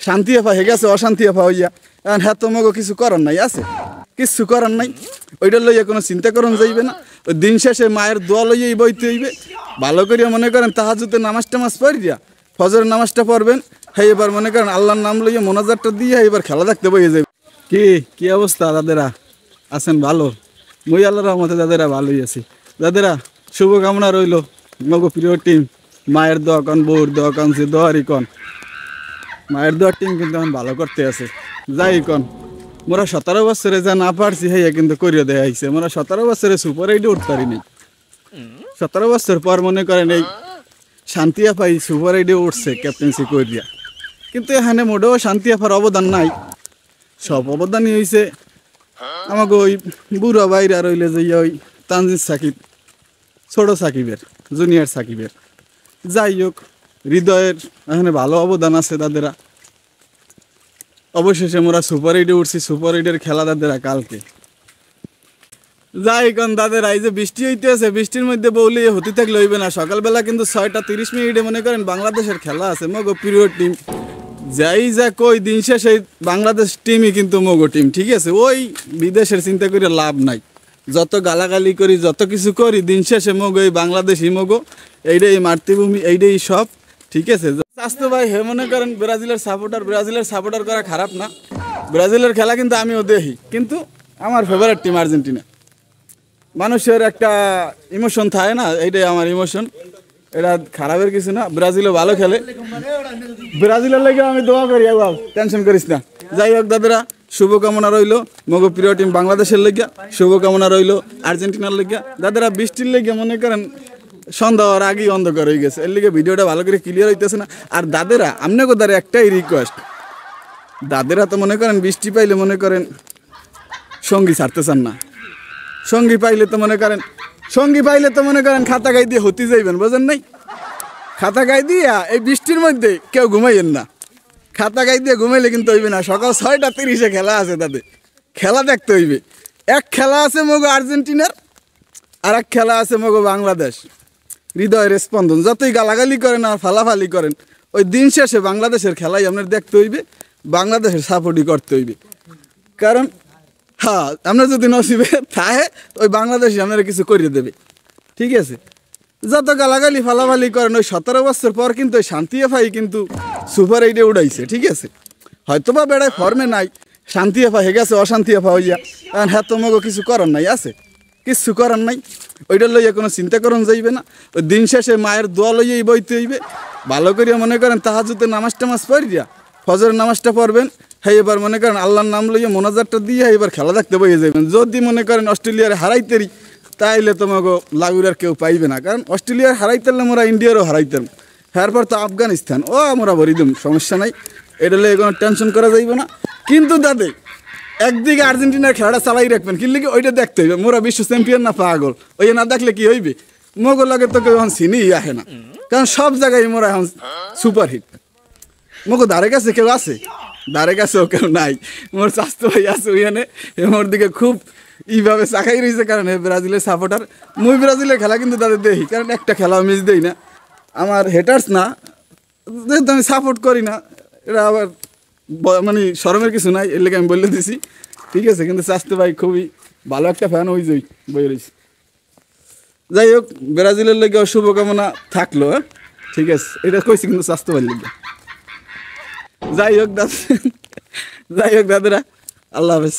শান্তি এফা হয়ে গেছে অশান্তি এফা হইয়া। এখন হ্যাঁ তোমাকে কিছু করার নাই আছে, কিছু করার নাই। ওইটা লইয়া কোনো চিন্তা করন যাইবে না। ওই দিন শেষে মায়ের দোয়া লইয়াই বইতে হইবে। ভালো করিয়া মনে করেন তাহাজ্জুদের নামাজ টামাজ পড়িয়া ফজরের নামাজটা পড়বেন। হ্যাঁ এবার মনে করেন আল্লাহর নাম লইয়া মোনাজাতটা দিয়ে এবার খেলা দেখতে বইয়ে যাবে। কি অবস্থা দাদেরা, আছেন ভালো? মই আল্লাহর রহমতে দাদেরা ভালোই আছি। দাদেরা শুভকামনা রইল মগো প্রিয় টিম। মায়ের দোয়া কন, বউর দোয়া কন, যে দোয়ারই কন। মায়ের দোয়ার টিম কিন্তু এখন ভালো করতে আছে। যাই কন মোরা 17 বছরে যা না পারছি হইয়া কিন্তু করিয়া দেয়া হয়েছে। মোরা 17 বছরে সুপার এইটে উঠতে পারি নাই। 17 বছর পর মনে করেন এই শান্তি আপাই সুপার এইটে উঠছে ক্যাপ্টেন্সি করিয়া। কিন্তু এখানে মোটেও শান্তি আপার অবদান নাই। সব অবদানই হয়েছে আমাকে ওই বুড়া বাইরা রইলে যে ওই তানজিদ সাকিব, ছোট সাকিবের, জুনিয়র সাকিবের। যাই হোক হৃদয়ের এখানে ভালো অবদান আছে দাদেরা। অবশেষে মোরা সুপার এইটে উঠছি। সুপার এইটের খেলা দাদেরা কালকে। যাই কোন দাদেরা, এই যে বৃষ্টি হইতে আছে, বৃষ্টির মধ্যে বউলে হতে থাকলে হইবে না। সকালবেলা কিন্তু 6:30 মনে করেন বাংলাদেশের খেলা আছে মগো প্রিয় টিম। যাই যা কই দিন শেষে বাংলাদেশ টিমই কিন্তু মগো টিম, ঠিক আছে? ওই বিদেশের চিন্তা করে লাভ নাই। যত গালাগালি করি যত কিছু করি দিন শেষে মগো এই বাংলাদেশই মগো। এইটাই মাতৃভূমি, এইটাই সব, ঠিক আছে? স্বাস্থ্য ভাই হে মনে করেন ব্রাজিলের সাপোর্টার করা খারাপ না। ব্রাজিলের খেলা কিন্তু আমিও দেখি, কিন্তু আমার ফেভারিট টিম আর্জেন্টিনা। মানুষের একটা ইমোশন থাকে না, এইটাই আমার ইমোশন। এটা খারাপের কিছু না। ব্রাজিলও ভালো খেলে, ব্রাজিলের লেগে আমি দোয়া করি। বাবা টেনশন করিস না। যাই হোক দাদারা শুভকামনা রইল মগো প্রিয় টিম বাংলাদেশের লেগে, শুভকামনা রইল আর্জেন্টিনার লেগে। দাদারা বৃষ্টির লেগে মনে করেন সন্ধ্যা হওয়ার আগেই অন্ধকার হয়ে গেছে, এর লিগে ভিডিওটা ভালো করে ক্লিয়ার হইতেছে না। আর দাদেরা আপনাকে দ্বারা একটাই রিকোয়েস্ট, দাদেরা তো মনে করেন বৃষ্টি পাইলে মনে করেন সঙ্গী ছাড়তে চান না। সঙ্গী পাইলে তো মনে করেন খাতা গাই দিয়ে হতে যাইবেন, বোঝেন নাই? খাতা গাই দিয়া এই বৃষ্টির মধ্যে কেউ ঘুমাইয়েন না। খাতা গাই দিয়ে ঘুমাইলে কিন্তু হইবে না। সকাল 6:30 খেলা আছে, তাদের খেলা দেখতে হইবে। এক খেলা আছে মগো আর্জেন্টিনার, আর এক খেলা আছে মগো বাংলাদেশ। হৃদয়ের স্পন্দন। যতই গালাগালি করেন আর ফালাফালি করেন, ওই দিন শেষে বাংলাদেশের খেলাই আপনার দেখতে হইবে, বাংলাদেশের সাপোর্টই করতে হইবে। কারণ হ্যাঁ আপনার যদি নসিবে থাকে ওই বাংলাদেশই আপনারা কিছু করিয়ে দেবে, ঠিক আছে? যত গালাগালি ফালাফালি করেন ওই 17 বছর পর কিন্তু ওই শান্তি এফাই কিন্তু সুপার এইটে উড়াইছে, ঠিক আছে? হয়তো বা বেড়ায় ফর্মে নাই, শান্তি এফা হয়ে গেছে অশান্তি এফা হইয়া। এখন হ্যাঁ তোমাকে কিছু করার নাই আছে, কিছু করার নাই। ওইটা লইয়া কোনো চিন্তা করন যাইবে না। ওই দিন শেষে মায়ের দোয়া লইয়াই বইতে হইবে। ভালো করিয়া মনে করেন তাহাজ্জুদের নামাজ টামাজ পড়িয়া ফজরের নামাজটা পড়বেন। হ্যাঁ এবার মনে করেন আল্লাহর নাম লইয়া মোনাজাতটা দিয়ে এবার খেলা দেখতে বইয়ে যাবেন। যদি মনে করেন অস্ট্রেলিয়ার হারাইতেরি তাইলে তোমাকে লাগুর আর কেউ পাইবে না। কারণ অস্ট্রেলিয়ার হারাইতেলে মোরা ইন্ডিয়ারও হারাইতাম, এরপর তো আফগানিস্তান ও আমরা ভরি দিম, সমস্যা নাই। এটা লইয়া কোনো টেনশন করা যাইবে না। কিন্তু দাদে একদিকে আর্জেন্টিনার খেলাটা চালাই রাখবেন, কিন্তু ওইটা দেখতে হইবে। মোরা বিশ্ব চ্যাম্পিয়ন না পাগল, ওই না দেখলে কি হইবে? মোগল লাগে তো কেউ এখন চিনিই আসে না, কারণ সব জায়গায় মোরা এখন সুপারহিট। মোগো ধারে কাছে কেউ আছে? ধারে কাছেও কেউ নাই। মোর স্বাস্থ্য ভাই আছে ওইখানে, মোর দিকে খুব এইভাবে চাকাই রয়েছে। কারণ ব্রাজিলের সাপোর্টার, মুই ব্রাজিলের খেলা কিন্তু তাদের দেখি, কারণ একটা খেলা মিস দেই না। আমার হেটার্স না, যেহেতু আমি সাপোর্ট করি না, এটা আবার মানে শরমের কিছু নাই, এর লেগে আমি বলে দিছি, ঠিক আছে? কিন্তু স্বাস্থ্য ভাই খুবই ভালো একটা ফ্যান ওই জয় বই রয়েছে। যাই হোক ব্রাজিলের লেগে শুভকামনা থাকলো, হ্যাঁ ঠিক আছে? এটা কইছি কিন্তু স্বাস্থ্য ভাইয়ের লেগে। যাই হোক দাদারা, আল্লাহ হাফেজ।